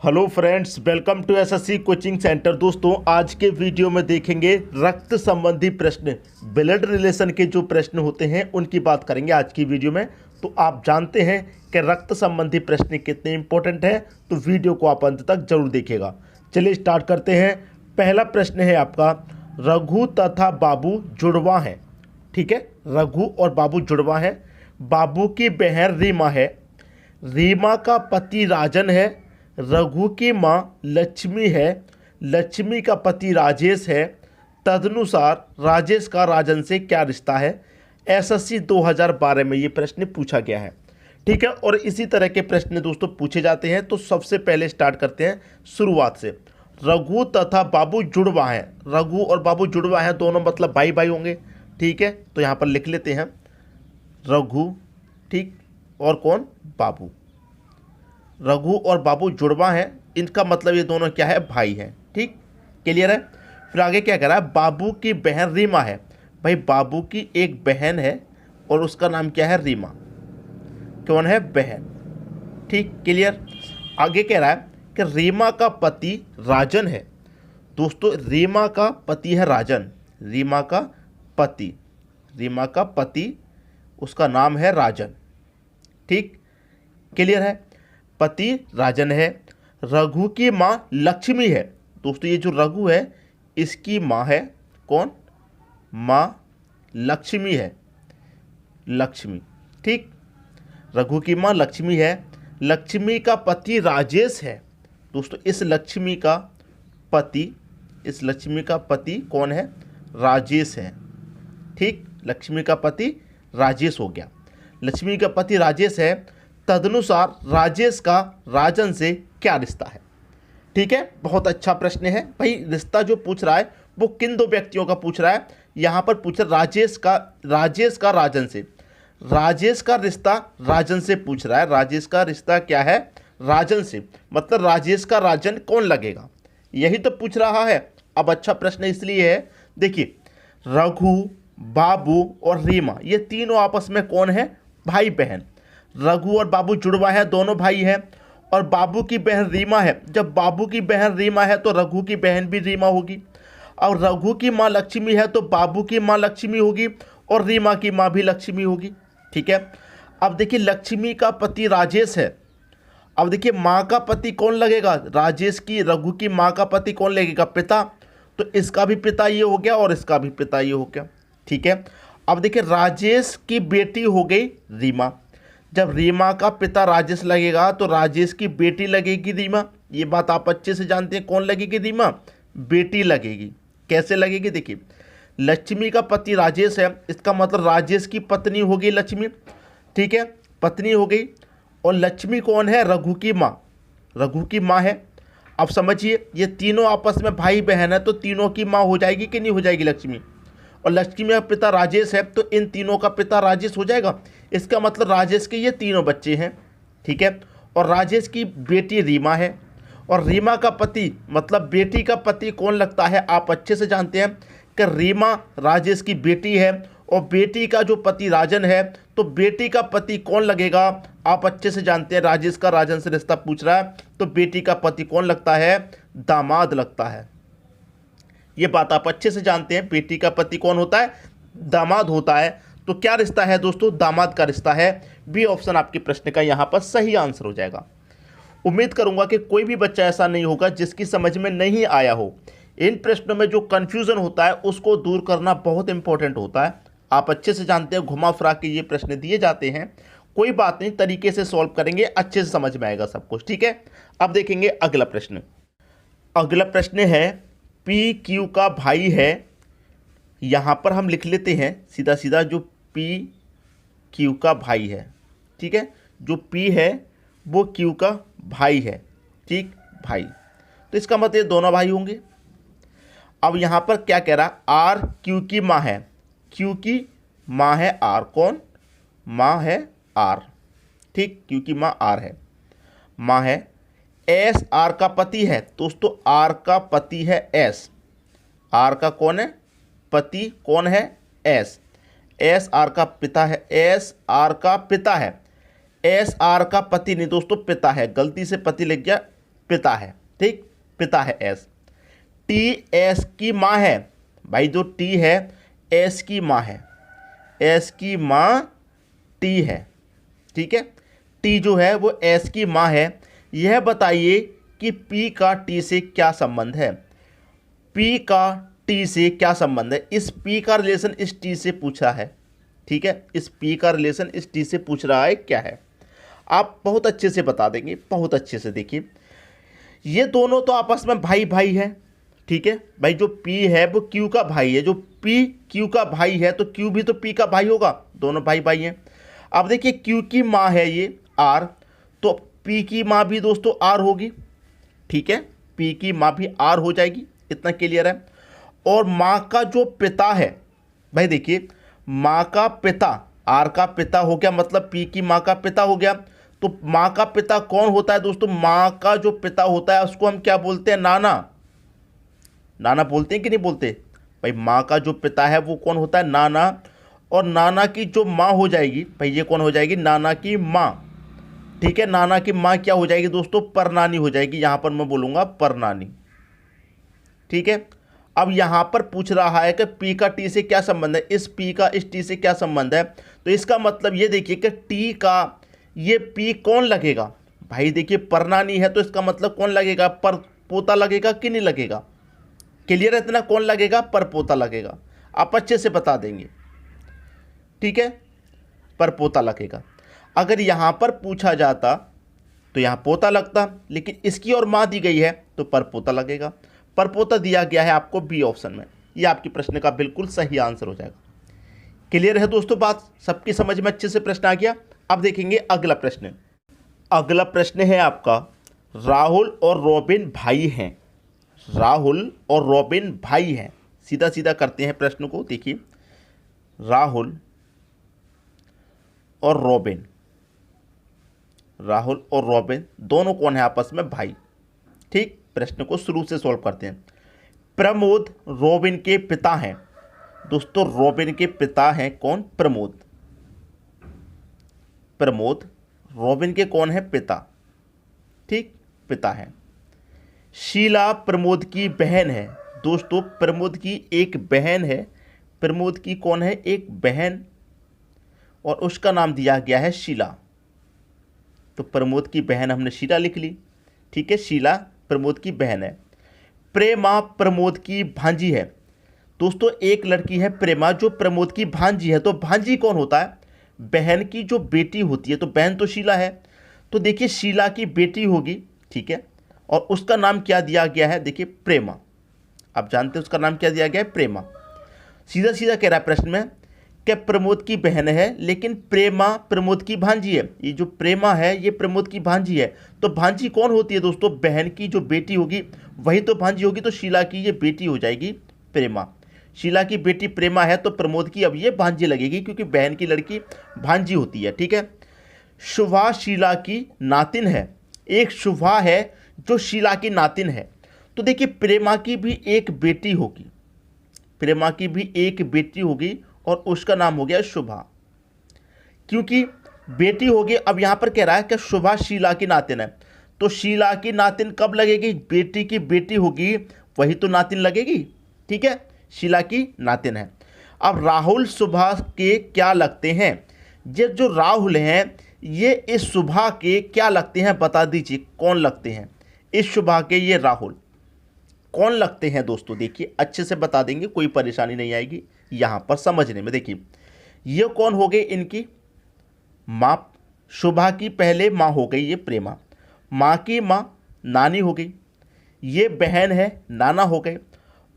Hello friends, welcome to SSC coaching centre. दोस्तों, आज के वीडियो में देखेंगे रक्त संबंधी प्रश्न, ब्लड रिलेशन के जो प्रश्न होते हैं उनकी बात करेंगे आज की वीडियो में। तो आप जानते हैं कि रक्त संबंधी प्रश्न कितने इंपॉर्टेंट हैं, तो वीडियो को आप अंत तक जरूर देखिएगा। चलिए स्टार्ट करते हैं। पहला प्रश्न है आपका, रघु तथा बाबू जुड़वा हैं। ठीक है, रघु और बाबू जुड़वा हैं। बाबू की बहन रीमा है, रीमा का पति राजन है, रघु की माँ लक्ष्मी है, लक्ष्मी का पति राजेश है। तदनुसार राजेश का राजन से क्या रिश्ता है। एसएससी 2012 में ये प्रश्न पूछा गया है। ठीक है, और इसी तरह के प्रश्न दोस्तों पूछे जाते हैं। तो सबसे पहले स्टार्ट करते हैं शुरुआत से। रघु तथा बाबू जुड़वा हैं। रघु और बाबू जुड़वा हैं, दोनों मतलब भाई भाई होंगे। ठीक है, तो यहाँ पर लिख लेते हैं रघु, ठीक, और कौन, बाबू। रघु और बाबू जुड़वा हैं, इनका मतलब ये दोनों क्या है, भाई हैं। ठीक, क्लियर है। फिर आगे क्या कह रहा है, बाबू की बहन रीमा है। भाई बाबू की एक बहन है और उसका नाम क्या है, रीमा। कौन है, बहन। ठीक, क्लियर। आगे कह रहा है कि रीमा का पति राजन है। दोस्तों, रीमा का पति है राजन। रीमा का पति, रीमा का पति, उसका नाम है राजन। ठीक, क्लियर है। पति राजन है। रघु की माँ लक्ष्मी है। दोस्तों, ये जो रघु है इसकी माँ है कौन, माँ लक्ष्मी है, लक्ष्मी। ठीक, रघु की माँ लक्ष्मी है। लक्ष्मी का पति राजेश है। दोस्तों, इस लक्ष्मी का पति, इस लक्ष्मी का पति कौन है, राजेश है। ठीक, लक्ष्मी का पति राजेश हो गया। लक्ष्मी का पति राजेश है। तदनुसार राजेश का राजन से क्या रिश्ता है। ठीक है, बहुत अच्छा प्रश्न है। भाई रिश्ता जो पूछ रहा है वो किन दो व्यक्तियों का पूछ रहा है। यहाँ पर पूछ रहा राजेश का राजन से। राजेश का रिश्ता राजन से पूछ रहा है। राजेश का रिश्ता क्या है, राजन से, मतलब राजेश का राजन कौन लगेगा, यही तो पूछ रहा है। अब अच्छा प्रश्न इसलिए है, देखिए रघु, बाबू और रीमा, ये तीनों आपस में कौन है, भाई बहन। रघु और बाबू जुड़वा है, दोनों भाई हैं। और बाबू की बहन रीमा है। जब बाबू की बहन रीमा है तो रघु की बहन भी रीमा होगी। और रघु की माँ लक्ष्मी है तो बाबू की माँ लक्ष्मी होगी और रीमा की माँ भी लक्ष्मी होगी। ठीक है। अब देखिए लक्ष्मी का पति राजेश है। अब देखिए माँ का पति कौन लगेगा, राजेश की, रघु की माँ का पति कौन लगेगा, पिता। तो इसका भी पिता ये हो गया और इसका भी पिता ये हो गया। ठीक है। अब देखिए राजेश की बेटी हो गई रीमा। जब रीमा का पिता राजेश लगेगा तो राजेश की बेटी लगेगी रीमा। ये बात आप अच्छे से जानते हैं, कौन लगेगी, रीमा, बेटी लगेगी। कैसे लगेगी, देखिए लक्ष्मी का पति राजेश है, इसका मतलब राजेश की पत्नी होगी लक्ष्मी। ठीक है, पत्नी हो गई। और लक्ष्मी कौन है, रघु की माँ, रघु की माँ है। अब समझिए ये तीनों आपस में भाई बहन है तो तीनों की माँ हो जाएगी कि नहीं हो जाएगी, लक्ष्मी। और लक्ष्मी का पिता राजेश है तो इन तीनों का पिता राजेश हो जाएगा। इसका मतलब राजेश के ये तीनों बच्चे हैं। ठीक है। और राजेश की बेटी रीमा है। और रीमा का पति मतलब बेटी का पति कौन लगता है, आप अच्छे से जानते हैं कि रीमा राजेश की बेटी है। और बेटी का जो पति राजन है तो बेटी का पति कौन लगेगा, आप अच्छे से जानते हैं। राजेश का राजन से रिश्ता पूछ रहा है तो बेटी का पति कौन लगता है, दामाद लगता है। ये बात आप अच्छे से जानते हैं, बेटी का पति कौन होता है, दामाद होता है। तो क्या रिश्ता है दोस्तों, दामाद का रिश्ता है। बी ऑप्शन आपके प्रश्न का यहाँ पर सही आंसर हो जाएगा। उम्मीद करूंगा कि कोई भी बच्चा ऐसा नहीं होगा जिसकी समझ में नहीं आया हो। इन प्रश्नों में जो कन्फ्यूजन होता है उसको दूर करना बहुत इंपॉर्टेंट होता है। आप अच्छे से जानते हैं, घुमा फिरा के ये प्रश्न दिए जाते हैं। कोई बात नहीं, तरीके से सॉल्व करेंगे, अच्छे से समझ में आएगा सब कुछ। ठीक है, अब देखेंगे अगला प्रश्न। अगला प्रश्न है, पी क्यू का भाई है। यहाँ पर हम लिख लेते हैं सीधा सीधा, जो पी क्यू का भाई है। ठीक है, जो पी है वो क्यू का भाई है। ठीक, भाई, तो इसका मतलब ये दोनों भाई होंगे। अब यहाँ पर क्या कह रहा, आर क्यू की माँ है। क्यू की माँ है आर, कौन, माँ है आर। ठीक, क्यू की माँ आर है, माँ है। एस आर का पति है। दोस्तों आर का पति है एस। आर का कौन है, पति कौन है, एस। एस आर का पिता है, एस आर का पिता है। एस आर का पति नहीं दोस्तों, पिता है, गलती से पति लिख गया, पिता है, ठीक, पिता है एस। टी एस की माँ है, भाई जो टी है एस की माँ है, एस की माँ टी है, ठीक है। टी जो है वो एस की माँ है। यह बताइए कि पी का टी से क्या संबंध है। पी का टी से क्या संबंध है। इस पी का रिलेशन इस टी से पूछा है, ठीक है, इस पी का रिलेशन इस टी से पूछ रहा है क्या है। आप बहुत अच्छे से बता देंगे, बहुत अच्छे से। देखिए ये दोनों तो आपस में भाई भाई है, ठीक है भाई। जो P है वो Q का भाई है, जो P Q का भाई है तो Q भी तो P का भाई होगा, दोनों भाई भाई हैं। अब देखिए Q की माँ है ये R, तो P की माँ भी दोस्तों R होगी, ठीक है, P की माँ भी R हो जाएगी, इतना क्लियर है। और माँ का जो पिता है, भाई देखिए माँ का पिता R का पिता हो गया, मतलब P की माँ का पिता हो गया। तो माँ का पिता कौन होता है दोस्तों, माँ का जो पिता होता है उसको हम क्या बोलते हैं, नाना। नाना बोलते हैं कि नहीं बोलते भाई। माँ का जो पिता है वो कौन होता है, नाना। और नाना की जो माँ हो जाएगी भाई, ये कौन हो जाएगी, नाना की माँ, ठीक है। नाना की माँ क्या हो जाएगी दोस्तों, परनानी हो जाएगी। यहाँ पर मैं बोलूँगा परनानी, ठीक है। अब यहाँ पर पूछ रहा है कि पी का टी से क्या संबंध है, इस पी का इस टी से क्या संबंध है। तो इसका मतलब ये देखिए कि टी का ये पी कौन लगेगा भाई। देखिए परनानी है तो इसका मतलब कौन लगेगा, पर पोता लगेगा कि नहीं लगेगा। क्लियर है इतना, कौन लगेगा, पर पोता लगेगा। आप अच्छे से बता देंगे, ठीक है, पर पोता लगेगा। अगर यहाँ पर पूछा जाता तो यहाँ पोता लगता, लेकिन इसकी और माँ दी गई है तो पर पोता लगेगा। पर पोता दिया गया है आपको बी ऑप्शन में। ये आपकी प्रश्न का बिल्कुल सही आंसर हो जाएगा। क्लियर है दोस्तों, बात सबकी समझ में अच्छे से प्रश्न आ गया। अब देखेंगे अगला प्रश्न। अगला प्रश्न है आपका, राहुल और रॉबिन भाई हैं। राहुल और रॉबिन भाई हैं। सीधा सीधा करते हैं प्रश्न को। देखिए राहुल और रॉबिन, राहुल और रॉबिन दोनों कौन है आपस में, भाई, ठीक। प्रश्न को शुरू से सॉल्व करते हैं। प्रमोद रॉबिन के पिता हैं। दोस्तों रॉबिन के पिता हैं कौन, प्रमोद। प्रमोद रॉबिन के कौन है, पिता, ठीक, पिता है। शीला प्रमोद की बहन है। दोस्तों प्रमोद की एक बहन है। प्रमोद की कौन है, एक बहन, और उसका नाम दिया गया है शीला। तो प्रमोद की बहन हमने शीला लिख ली, ठीक है, शीला प्रमोद की बहन है। प्रेमा प्रमोद की भांजी है। दोस्तों एक लड़की है प्रेमा जो प्रमोद की भांजी है। तो भांजी कौन होता है, बहन की जो बेटी होती है। तो बहन तो शीला है, तो देखिए शीला की बेटी होगी, ठीक है, और उसका नाम क्या दिया गया है, देखिए प्रेमा। आप जानते हैं उसका नाम क्या दिया गया है, प्रेमा। सीधा सीधा कह रहा है प्रश्न में कि प्रमोद की बहन है, लेकिन प्रेमा प्रमोद की भांजी है। ये जो प्रेमा है ये प्रमोद की भांजी है। तो भांजी कौन होती है दोस्तों, बहन की जो बेटी होगी वही तो भांजी होगी। तो शीला की ये बेटी हो जाएगी प्रेमा। शीला की बेटी प्रेमा है तो प्रमोद की अब ये भांजी लगेगी, क्योंकि बहन की लड़की भांजी होती है, ठीक है। शुभा शीला की नातिन है। एक शुभा है जो शीला की नातिन है। तो देखिए प्रेमा की भी एक बेटी होगी, प्रेमा की भी एक बेटी होगी और उसका नाम हो गया शुभा, क्योंकि बेटी होगी। अब यहाँ पर कह रहा है कि शुभा शीला की नातिन है। तो शीला की नातिन कब लगेगी, बेटी की बेटी होगी वही तो नातिन लगेगी, ठीक है, शीला की नातिन है। अब राहुल शुभा के क्या लगते हैं। ये जो राहुल हैं ये इस शुभा के क्या लगते हैं, बता दीजिए कौन लगते हैं इस शुभा के, ये राहुल कौन लगते हैं दोस्तों। देखिए अच्छे से बता देंगे, कोई परेशानी नहीं आएगी यहाँ पर समझने में। देखिए ये कौन हो गई, इनकी माँ। शुभा की पहले माँ हो गई ये प्रेमा, माँ की माँ नानी हो गई, ये बहन है नाना हो गए,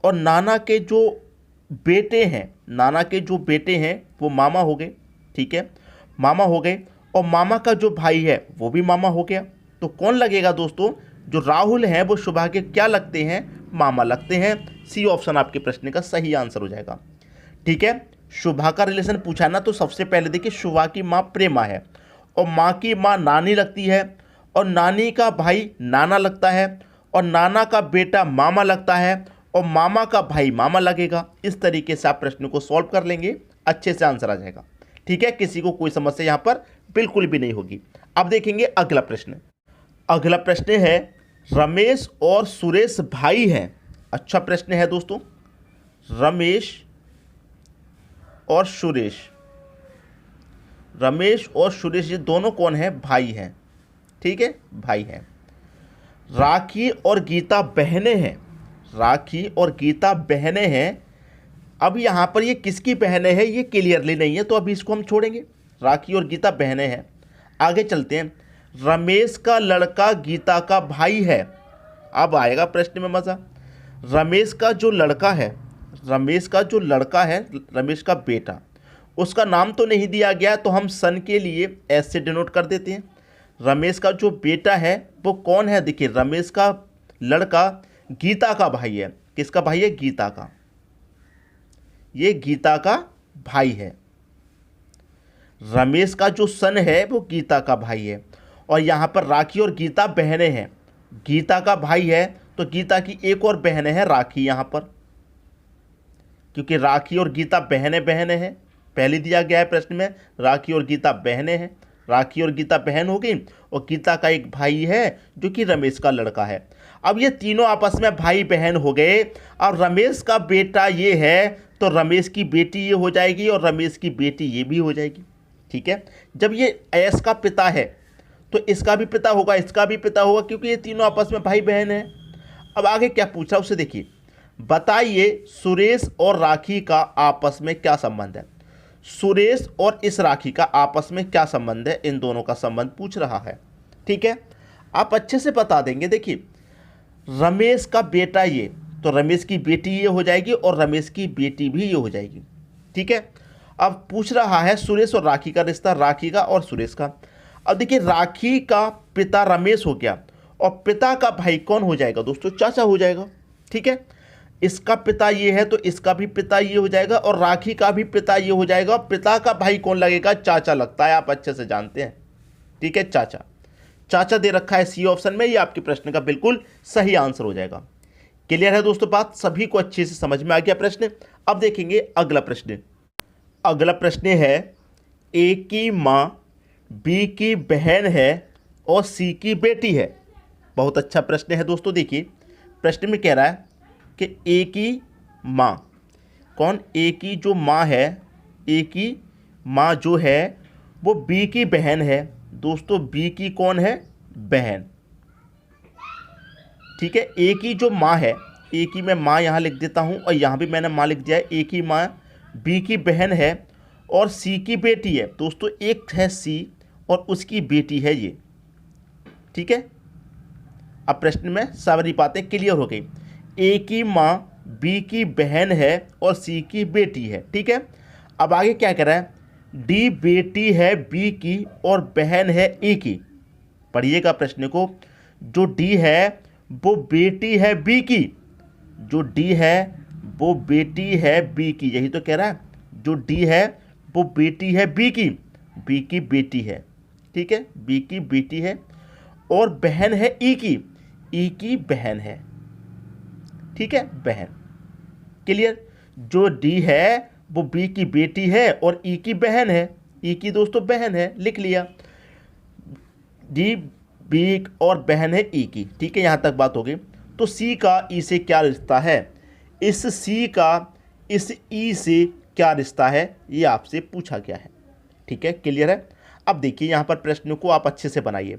और नाना के जो बेटे हैं, नाना के जो बेटे हैं वो मामा हो गए, ठीक है, मामा हो गए। और मामा का जो भाई है वो भी मामा हो गया। तो कौन लगेगा दोस्तों, जो राहुल हैं वो शुभा के क्या लगते हैं, मामा लगते हैं। सी ऑप्शन आपके प्रश्न का सही आंसर हो जाएगा, ठीक है। शुभा का रिलेशन पूछा ना, तो सबसे पहले देखिए शुभा की माँ प्रेमा है, और माँ की माँ नानी लगती है, और नानी का भाई नाना लगता है, और नाना का बेटा मामा लगता है, और मामा का भाई मामा लगेगा। इस तरीके से आप प्रश्न को सॉल्व कर लेंगे, अच्छे से आंसर आ जाएगा, ठीक है। किसी को कोई समस्या यहाँ पर बिल्कुल भी नहीं होगी। अब देखेंगे अगला प्रश्न। अगला प्रश्न है, रमेश और सुरेश भाई हैं। अच्छा प्रश्न है दोस्तों। रमेश और सुरेश, रमेश और सुरेश ये दोनों कौन है? भाई हैं। ठीक है, भाई हैं। राखी और गीता बहनें हैं। राखी और गीता बहनें हैं। अब यहाँ पर ये किसकी बहनें हैं ये क्लियरली नहीं है, तो अभी इसको हम छोड़ेंगे। राखी और गीता बहनें हैं। आगे चलते हैं। रमेश का लड़का गीता का भाई है। अब आएगा प्रश्न में मज़ा। रमेश का जो लड़का है, रमेश का जो लड़का है, रमेश का बेटा, उसका नाम तो नहीं दिया गया, तो हम सन के लिए एस से डिनोट कर देते हैं। रमेश का जो बेटा है वो कौन है? देखिए, रमेश का लड़का गीता का भाई है। किसका भाई है? गीता का। ये गीता का भाई है। रमेश का जो सन है वो गीता का भाई है। और यहाँ पर राखी और गीता बहनें हैं। गीता का भाई है तो गीता की एक और बहन है राखी यहाँ पर, क्योंकि राखी और गीता बहनें बहनें हैं। पहले दिया गया है प्रश्न में, राखी और गीता बहनें हैं। राखी और गीता बहन हो गई, और गीता का एक भाई है जो कि रमेश का लड़का है। अब ये तीनों आपस में भाई बहन हो गए। और रमेश का बेटा ये है तो रमेश की बेटी ये हो जाएगी, और रमेश की बेटी ये भी हो जाएगी। ठीक है, जब ये एस का पिता है तो इसका भी पिता होगा, इसका भी पिता होगा, क्योंकि ये तीनों आपस में भाई बहन हैं। अब आगे क्या पूछा उसे देखिए। बताइए सुरेश और राखी का आपस में क्या संबंध है। सुरेश और इस राखी का आपस में क्या संबंध है, इन दोनों का संबंध पूछ रहा है। ठीक है, आप अच्छे से बता देंगे। देखिए, रमेश का बेटा ये, तो रमेश की बेटी ये हो जाएगी, और रमेश की बेटी भी ये हो जाएगी। ठीक है, अब पूछ रहा है सुरेश और राखी का रिश्ता, राखी का और सुरेश का। अब देखिए, राखी का पिता रमेश हो गया, और पिता का भाई कौन हो जाएगा दोस्तों? चाचा हो जाएगा। ठीक है, इसका पिता ये है तो इसका भी पिता ये हो जाएगा, और राखी का भी पिता ये हो जाएगा। पिता का भाई कौन लगेगा? चाचा लगता है, आप अच्छे से जानते हैं। ठीक है, चाचा। चाचा दे रखा है सी ऑप्शन में, ये आपके प्रश्न का बिल्कुल सही आंसर हो जाएगा। क्लियर है दोस्तों बात? सभी को अच्छे से समझ में आ गया प्रश्न। अब देखेंगे अगला प्रश्न। अगला प्रश्न है, ए की माँ बी की बहन है और सी की बेटी है। बहुत अच्छा प्रश्न है दोस्तों। देखिए, प्रश्न में कह रहा है कि ए की माँ कौन? ए की जो माँ है, ए की माँ जो है वो बी की बहन है। दोस्तों, बी की कौन है? बहन। ठीक है, ए की जो माँ है, ए की मैं माँ यहाँ लिख देता हूँ, और यहाँ भी मैंने माँ लिख दिया है। ए की माँ बी की बहन है और सी की बेटी है। दोस्तों, एक है सी और उसकी बेटी है ये। ठीक है, अब प्रश्न में सारी बातें क्लियर हो गई। ए की माँ बी की बहन है और सी की बेटी है। ठीक है, अब आगे क्या कह रहा है? डी बेटी है बी की और बहन है ए की। पढ़िएगा प्रश्न को। जो डी है वो बेटी है बी की, जो डी है वो बेटी है बी की, यही तो कह रहा है। जो डी है वो बेटी है बी की बेटी है। ठीक है, बी की बेटी है, और बहन है ई की बहन है। ठीक है, बहन। क्लियर? जो डी है वो बी की बेटी है और ई की बहन है। ई की दोस्तों बहन है, लिख लिया। डी बी और बहन है ई की। ठीक है, यहाँ तक बात हो गई। तो सी का ई से क्या रिश्ता है? इस सी का इस ई से क्या रिश्ता है, ये आपसे पूछा गया है। ठीक है, क्लियर है? अब देखिए, यहाँ पर प्रश्न को आप अच्छे से बनाइए।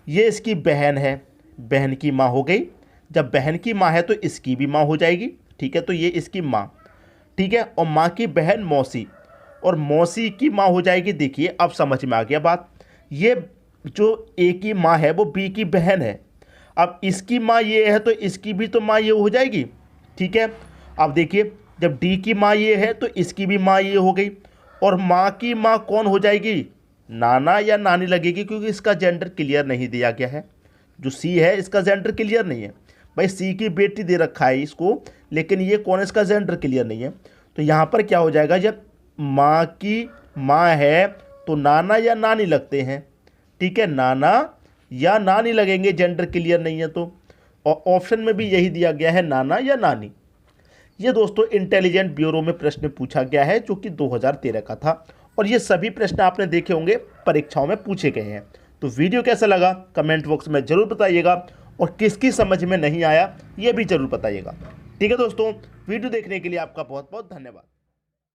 ये इसकी बहन है, बहन की माँ हो गई। जब बहन की माँ है तो इसकी भी माँ हो जाएगी। ठीक है, तो ये इसकी माँ। ठीक है, और माँ की बहन मौसी, और मौसी की माँ हो जाएगी। देखिए, अब समझ में आ गया बात। ये जो ए की माँ है वो बी की बहन है। अब इसकी माँ ये है तो इसकी भी तो माँ ये हो जाएगी। ठीक है, अब देखिए, जब डी की माँ ये है तो इसकी भी माँ ये हो गई, और माँ की माँ कौन हो जाएगी? नाना या नानी लगेगी, क्योंकि इसका जेंडर क्लियर नहीं दिया गया है। जो सी है इसका जेंडर क्लियर नहीं है भाई। सी की बेटी दे रखा है इसको, लेकिन ये कौन है, इसका जेंडर क्लियर नहीं है। तो यहाँ पर क्या हो जाएगा? जब माँ की माँ है तो नाना या नानी लगते हैं। ठीक है, नाना या नानी लगेंगे, जेंडर क्लियर नहीं है तो। और ऑप्शन में भी यही दिया गया है, नाना या नानी। ये दोस्तों इंटेलिजेंट ब्यूरो में प्रश्न पूछा गया है, जो कि 2013 का था, और ये सभी प्रश्न आपने देखे होंगे, परीक्षाओं में पूछे गए हैं। तो वीडियो कैसा लगा कमेंट बॉक्स में ज़रूर बताइएगा, और किसकी समझ में नहीं आया ये भी जरूर बताइएगा। ठीक है दोस्तों, वीडियो देखने के लिए आपका बहुत बहुत धन्यवाद।